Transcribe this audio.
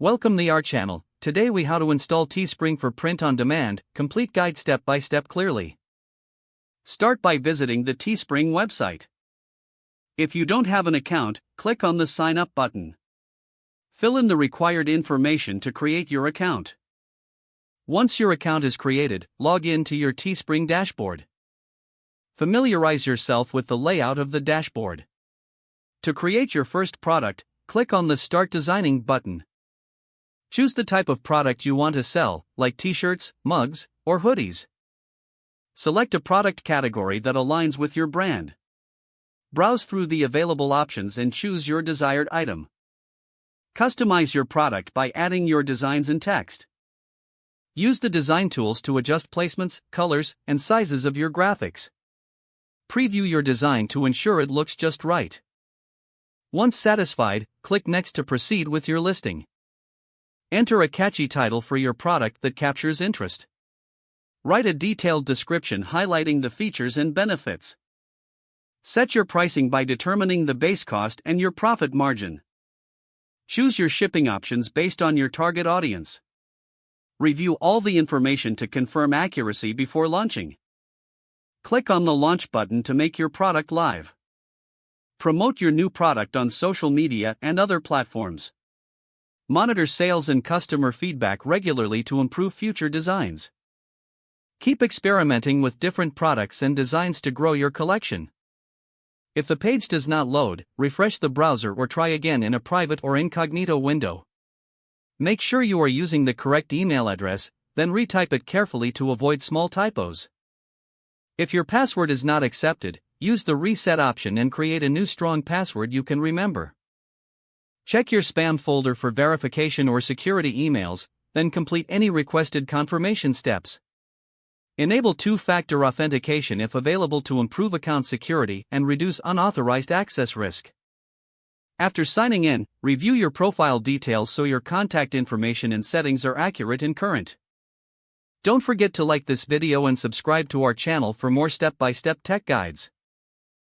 Welcome to our channel. Today we how to install Teespring for print on demand, complete guide step by step clearly. Start by visiting the Teespring website. If you don't have an account, click on the sign up button. Fill in the required information to create your account. Once your account is created, log in to your Teespring dashboard. Familiarize yourself with the layout of the dashboard. To create your first product, click on the Start Designing button. Choose the type of product you want to sell, like t-shirts, mugs, or hoodies. Select a product category that aligns with your brand. Browse through the available options and choose your desired item. Customize your product by adding your designs and text. Use the design tools to adjust placements, colors, and sizes of your graphics. Preview your design to ensure it looks just right. Once satisfied, click Next to proceed with your listing. Enter a catchy title for your product that captures interest. Write a detailed description highlighting the features and benefits. Set your pricing by determining the base cost and your profit margin. Choose your shipping options based on your target audience. Review all the information to confirm accuracy before launching. Click on the Launch button to make your product live. Promote your new product on social media and other platforms. Monitor sales and customer feedback regularly to improve future designs. Keep experimenting with different products and designs to grow your collection. If the page does not load, refresh the browser or try again in a private or incognito window. Make sure you are using the correct email address, then retype it carefully to avoid small typos. If your password is not accepted, use the reset option and create a new strong password you can remember. Check your spam folder for verification or security emails, then complete any requested confirmation steps. Enable two-factor authentication if available to improve account security and reduce unauthorized access risk. After signing in, review your profile details so your contact information and settings are accurate and current. Don't forget to like this video and subscribe to our channel for more step-by-step tech guides.